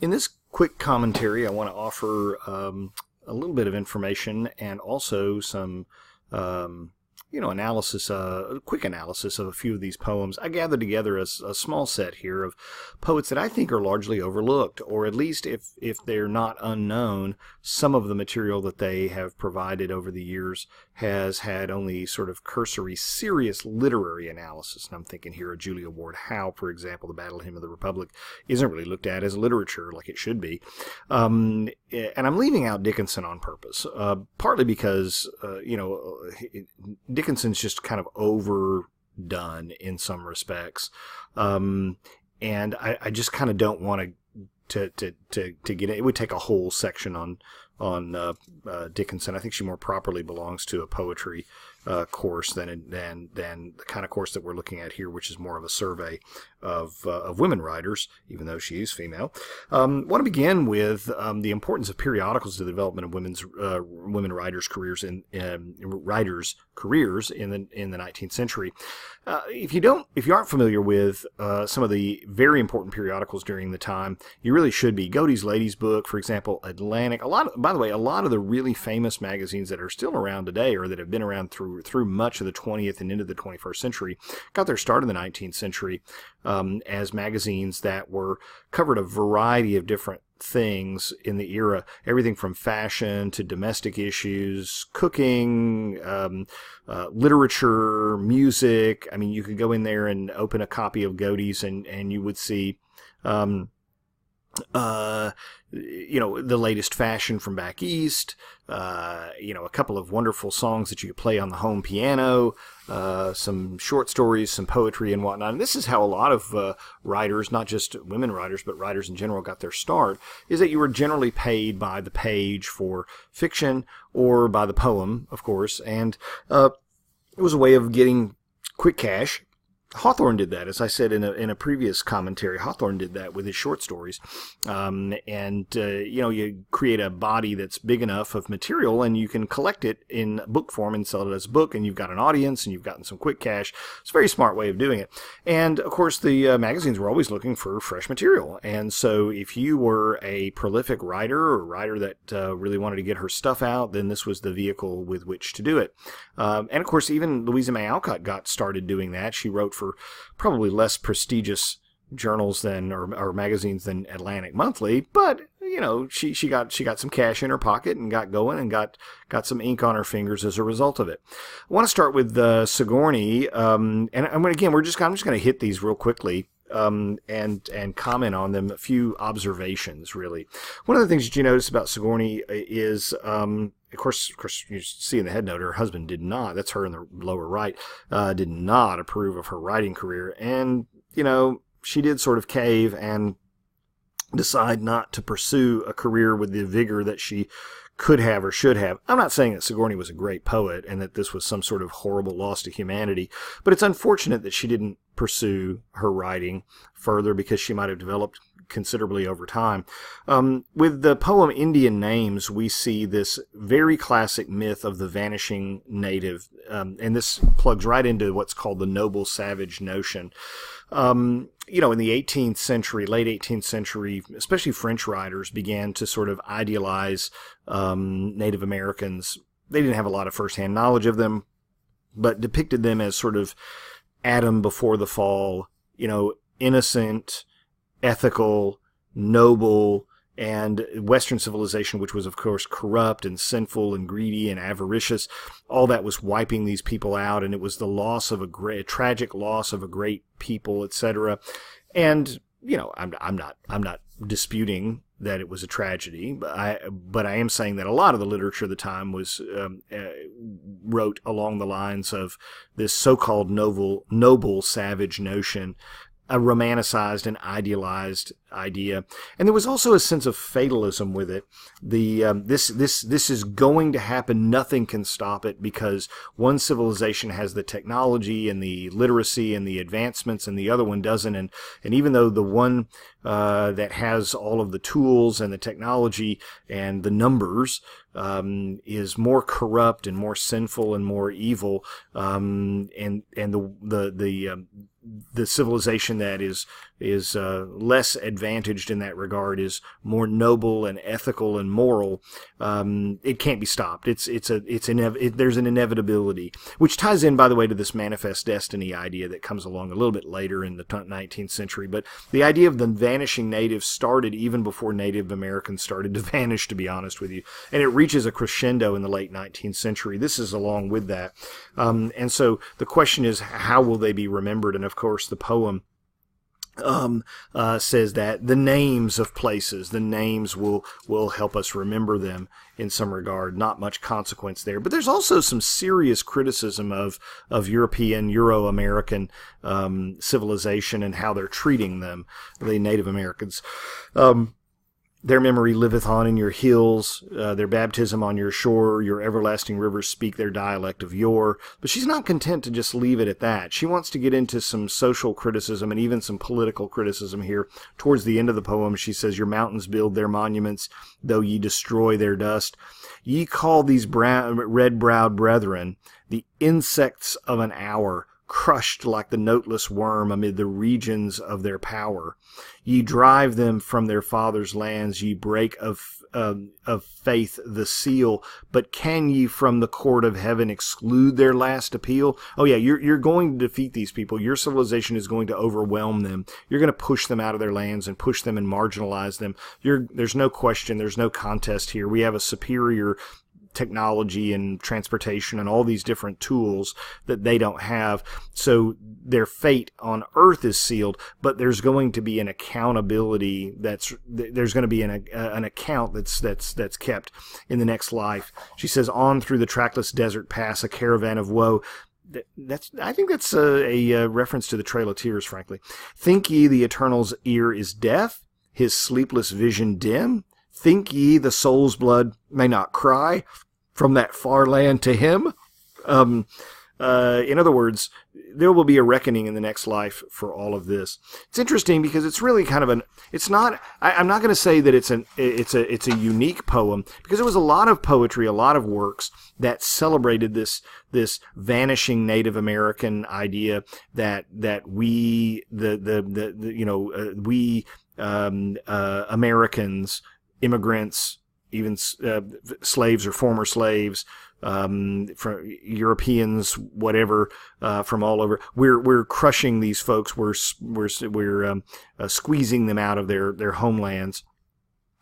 In this quick commentary, I want to offer a little bit of information and also some, analysis, a quick analysis of a few of these poems. I gathered together a small set here of poets that I think are largely overlooked, or at least if they're not unknown, some of the material that they have provided over the years has had only sort of cursory, serious literary analysis. And I'm thinking here of Julia Ward Howe, for example. The Battle Hymn of the Republic isn't really looked at as literature like it should be. And I'm leaving out Dickinson on purpose, partly because, Dickinson's just kind of overdone in some respects. And I just kind of don't want to get it. It would take a whole section on Dickinson. I think she more properly belongs to a poetry course than the kind of course that we're looking at here, which is more of a survey of women writers, even though she is female. I want to begin with the importance of periodicals to the development of women writers' careers in the 19th century. If you aren't familiar with some of the very important periodicals during the time, you really should be. Godey's Ladies Book, for example, Atlantic. A lot of the really famous magazines that are still around today, or that have been around through much of the 20th and into the 21st century, got their start in the 19th century as magazines that covered a variety of different things in the era, everything from fashion to domestic issues, cooking, literature, music. I mean, you could go in there and open a copy of Godey's and you would see the latest fashion from back east, a couple of wonderful songs that you could play on the home piano, some short stories, some poetry and whatnot. And this is how a lot of writers, not just women writers, but writers in general, got their start, is that you were generally paid by the page for fiction or by the poem, of course. And it was a way of getting quick cash. Hawthorne did that, as I said in a previous commentary. Hawthorne did that with his short stories, you create a body that's big enough of material, and you can collect it in book form and sell it as a book, and you've got an audience, and you've gotten some quick cash. It's a very smart way of doing it. And of course, the magazines were always looking for fresh material, and so if you were a prolific writer or a writer that really wanted to get her stuff out, then this was the vehicle with which to do it. And of course, even Louisa May Alcott got started doing that. She wrote for probably less prestigious journals or magazines than Atlantic Monthly, but she got some cash in her pocket and got going and got some ink on her fingers as a result of it. I want to start with Sigourney, and I'm just going to hit these real quickly. And comment on them, a few observations, really. One of the things that you notice about Sigourney is, of course, you see in the head note, her husband did not, that's her in the lower right, did not approve of her writing career. And, she did sort of cave and decide not to pursue a career with the vigor that she could have or should have. I'm not saying that Sigourney was a great poet and that this was some sort of horrible loss to humanity, but it's unfortunate that she didn't pursue her writing further because she might have developed considerably over time. With the poem Indian Names, we see this very classic myth of the vanishing native, and this plugs right into what's called the noble savage notion. In the 18th century, late 18th century, especially French writers began to sort of idealize Native Americans. They didn't have a lot of firsthand knowledge of them, but depicted them as sort of Adam before the fall, innocent, ethical, noble, and Western civilization, which was, of course, corrupt and sinful and greedy and avaricious, all that was wiping these people out, and it was the loss of a tragic loss of a great people, etc. And I'm not disputing that it was a tragedy, but I am saying that a lot of the literature of the time was wrote along the lines of this so-called noble savage notion, a romanticized and idealized idea. And there was also a sense of fatalism with it. This is going to happen. Nothing can stop it because one civilization has the technology and the literacy and the advancements and the other one doesn't. And even though the one that has all of the tools and the technology and the numbers is more corrupt and more sinful and more evil, and the civilization that is less advantaged in that regard, is more noble and ethical and moral, it can't be stopped. There's an inevitability, which ties in, by the way, to this manifest destiny idea that comes along a little bit later in the 19th century. But the idea of the vanishing natives started even before Native Americans started to vanish, to be honest with you, and it reaches a crescendo in the late 19th century. This is along with that, and so the question is, how will they be remembered? And of course, the poem says that the names of places, the names will help us remember them in some regard. Not much consequence there, but there's also some serious criticism of European, Euro-American civilization and how they're treating them, the Native Americans. Their memory liveth on in your hills, their baptism on your shore, your everlasting rivers speak their dialect of yore. But she's not content to just leave it at that. She wants to get into some social criticism and even some political criticism here. Towards the end of the poem, she says, your mountains build their monuments, though ye destroy their dust. Ye call these red-browed brethren the insects of an hour, crushed like the noteless worm amid the regions of their power. Ye drive them from their fathers' lands, ye break of faith the seal, but can ye from the court of heaven exclude their last appeal? Oh yeah, you're going to defeat these people. Your civilization is going to overwhelm them. You're going to push them out of their lands and push them and marginalize them. There's no question, there's no contest here. We have a superior technology and transportation and all these different tools that they don't have. So their fate on earth is sealed, but there's going to be an accountability there's going to be an account that's kept in the next life. She says, on through the trackless desert pass a caravan of woe. I think that's a reference to the Trail of Tears, frankly. Think ye the Eternal's ear is deaf, his sleepless vision dim? Think ye the soul's blood may not cry from that far land to him? In other words, there will be a reckoning in the next life for all of this. It's interesting because it's really kind of I'm not going to say that it's a unique poem, because there was a lot of poetry, a lot of works that celebrated this vanishing Native American idea that we Americans, immigrants, even slaves or former slaves, from Europeans, whatever, from all over, we're crushing these folks. We're squeezing them out of their homelands,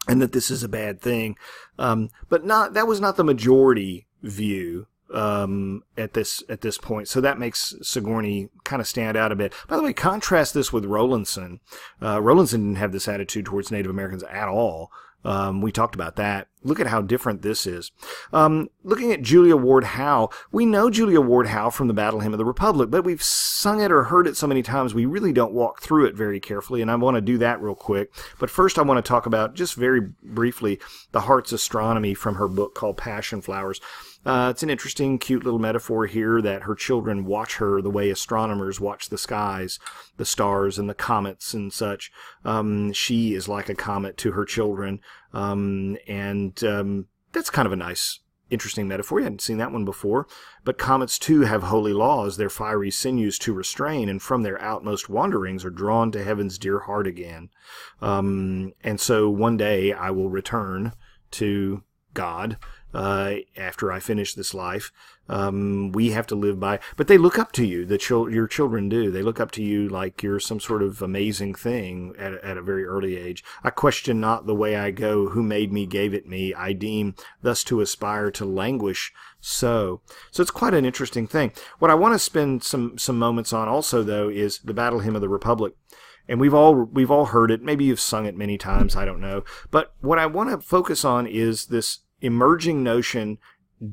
and that this is a bad thing. But that was not the majority view at this point. So that makes Sigourney kind of stand out a bit. By the way, contrast this with Rowlandson. Rowlandson didn't have this attitude towards Native Americans at all. We talked about that. Look at how different this is. Looking at Julia Ward Howe, we know Julia Ward Howe from the Battle Hymn of the Republic, but we've sung it or heard it so many times we really don't walk through it very carefully, and I want to do that real quick. But first I want to talk about, just very briefly, the Heart's Astronomy from her book called Passion Flowers. It's an interesting, cute little metaphor here that her children watch her the way astronomers watch the skies, the stars and the comets and such. She is like a comet to her children, and that's kind of a nice, interesting metaphor. You hadn't seen that one before. But comets, too, have holy laws, their fiery sinews to restrain, and from their outmost wanderings are drawn to heaven's dear heart again. And so one day I will return to God after I finish this life. We have to live by, but they look up to you. Your children do. They look up to you like you're some sort of amazing thing at a very early age. I question not the way I go. Who made me, gave it me. I deem thus to aspire to languish so. So it's quite an interesting thing. What I want to spend some moments on also, though, is the Battle Hymn of the Republic. And we've all heard it. Maybe you've sung it many times. I don't know. But what I want to focus on is this emerging notion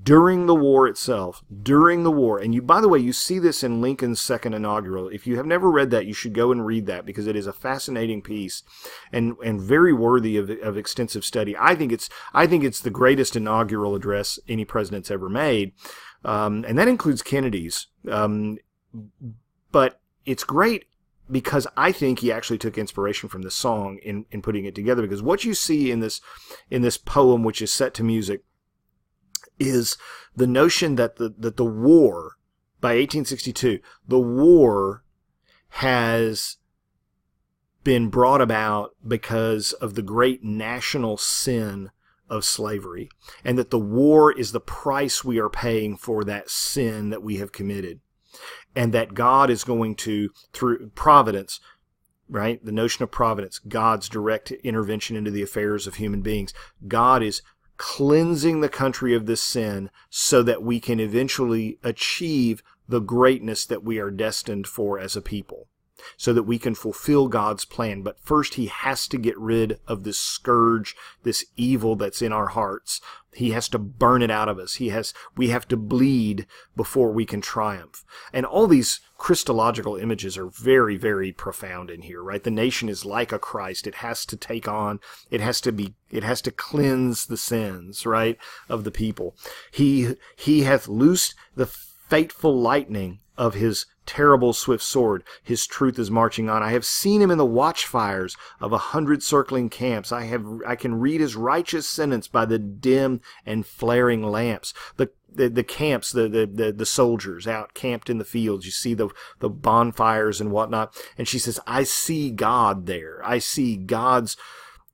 during the war itself, during the war. And by the way, you see this in Lincoln's second inaugural. If you have never read that, you should go and read that, because it is a fascinating piece and very worthy of extensive study. I think it's the greatest inaugural address any president's ever made. And that includes Kennedy's. But it's great because I think he actually took inspiration from the song in putting it together. Because what you see in this poem, which is set to music, is the notion that the war, by 1862, the war has been brought about because of the great national sin of slavery, and that the war is the price we are paying for that sin that we have committed, and that God is going to, through providence, right? The notion of providence, God's direct intervention into the affairs of human beings. God is cleansing the country of this sin so that we can eventually achieve the greatness that we are destined for as a people, so that we can fulfill God's plan. But first, he has to get rid of this scourge, this evil that's in our hearts. He has to burn it out of us. We have to bleed before we can triumph. And all these Christological images are very, very profound in here, right? The nation is like a Christ. It has to take on, it has to cleanse the sins, right, of the people. He hath loosed the fateful lightning of his terrible swift sword. His truth is marching on. I have seen him in the watchfires of 100 circling camps. I can read his righteous sentence by the dim and flaring lamps. The camps, the soldiers out camped in the fields. You see the bonfires and whatnot. And she says, I see God there. I see God's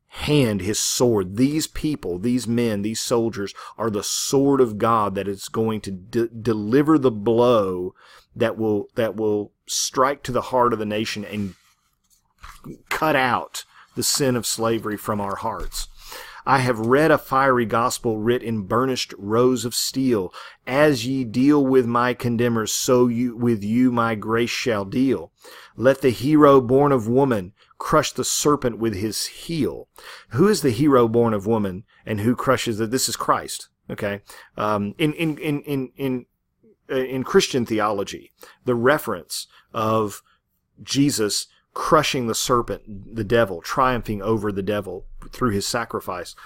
hand, his sword. These people, these men, these soldiers are the sword of God that is going to deliver the blow that will strike to the heart of the nation and cut out the sin of slavery from our hearts. I have read a fiery gospel writ in burnished rows of steel. As ye deal with my condemners, so with you my grace shall deal. Let the hero born of woman crush the serpent with his heel. Who is the hero born of woman, and who crushes it? This is Christ. Okay. In Christian theology, the reference of Jesus crushing the serpent, the devil, triumphing over the devil through his sacrifice.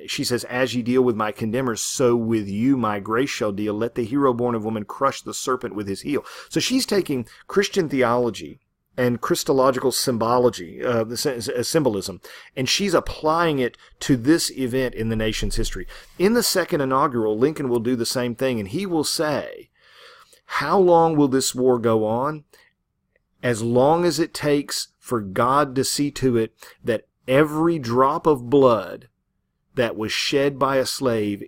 She says, as ye deal with my condemners, so with you my grace shall deal. Let the hero born of woman crush the serpent with his heel. So she's taking Christian theology and Christological symbology, symbolism, and she's applying it to this event in the nation's history. In the second inaugural, Lincoln will do the same thing, and he will say, how long will this war go on? As long as it takes for God to see to it that every drop of blood that was shed by a slave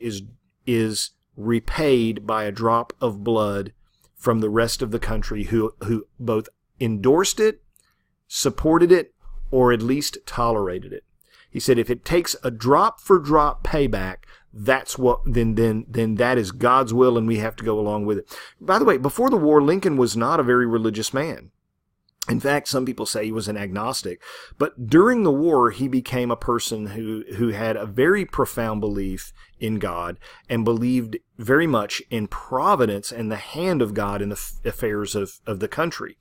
is repaid by a drop of blood from the rest of the country who both endorsed it, supported it, or at least tolerated it. He said, if it takes a drop for drop payback, that's what, then that is God's will, and we have to go along with it. By the way, before the war, Lincoln was not a very religious man. In fact, some people say he was an agnostic. But during the war, he became a person who had a very profound belief in God and believed very much in providence and the hand of God in the affairs of the country.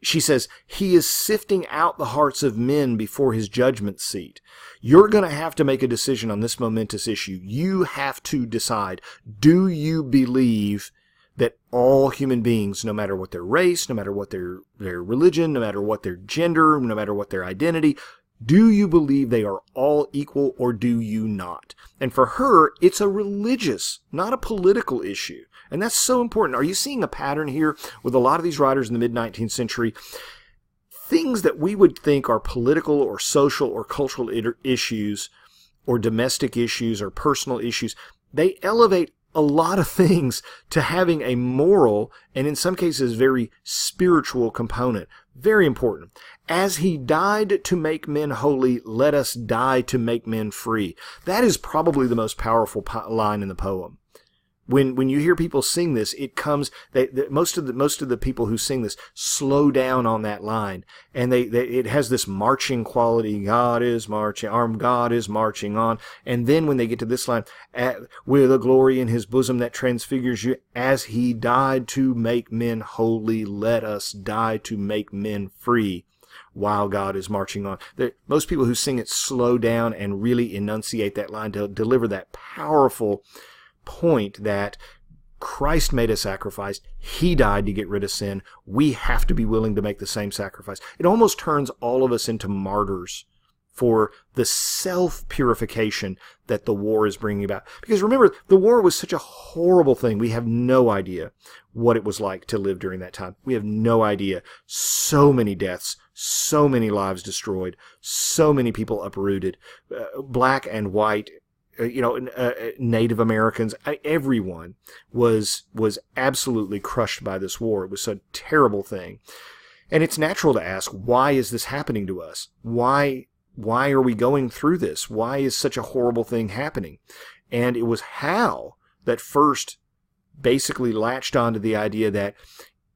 She says, he is sifting out the hearts of men before his judgment seat. You're going to have to make a decision on this momentous issue. You have to decide, do you believe that all human beings, no matter what their race, no matter what their religion, no matter what their gender, no matter what their identity, do you believe they are all equal, or do you not? And for her, it's a religious, not a political issue. And that's so important. Are you seeing a pattern here with a lot of these writers in the mid-19th century? Things that we would think are political or social or cultural issues or domestic issues or personal issues, they elevate a lot of things to having a moral and in some cases very spiritual component. Very important. As he died to make men holy, let us die to make men free. That is probably the most powerful line in the poem. When you hear people sing this, it comes, most of the people who sing this slow down on that line, and it has this marching quality. God is marching, God is marching on. And then when they get to this line, with a glory in his bosom that transfigures you, as he died to make men holy, let us die to make men free, while God is marching on. Most people who sing it slow down and really enunciate that line to deliver that powerful point that Christ made a sacrifice. He died to get rid of sin. We have to be willing to make the same sacrifice. It almost turns all of us into martyrs for the self-purification that the war is bringing about. Because remember, the war was such a horrible thing. We have no idea what it was like to live during that time. We have no idea. So many deaths, so many lives destroyed, so many people uprooted, black and white, Native Americans, everyone was absolutely crushed by this war. It was a terrible thing. And it's natural to ask, why is this happening to us? Why are we going through this? Why is such a horrible thing happening? And it was Hal that first basically latched onto the idea that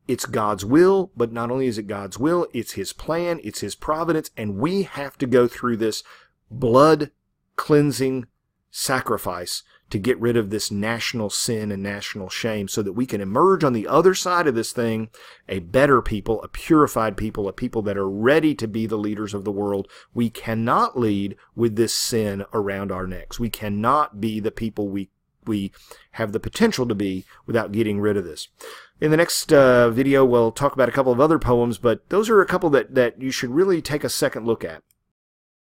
it's God's will, but not only is it God's will, it's His plan, it's His providence, and we have to go through this blood-cleansing sacrifice to get rid of this national sin and national shame so that we can emerge on the other side of this thing a better people, a purified people, a people that are ready to be the leaders of the world. We cannot lead with this sin around our necks. We cannot be the people we have the potential to be without getting rid of this. In the next video, we'll talk about a couple of other poems, but those are a couple that you should really take a second look at.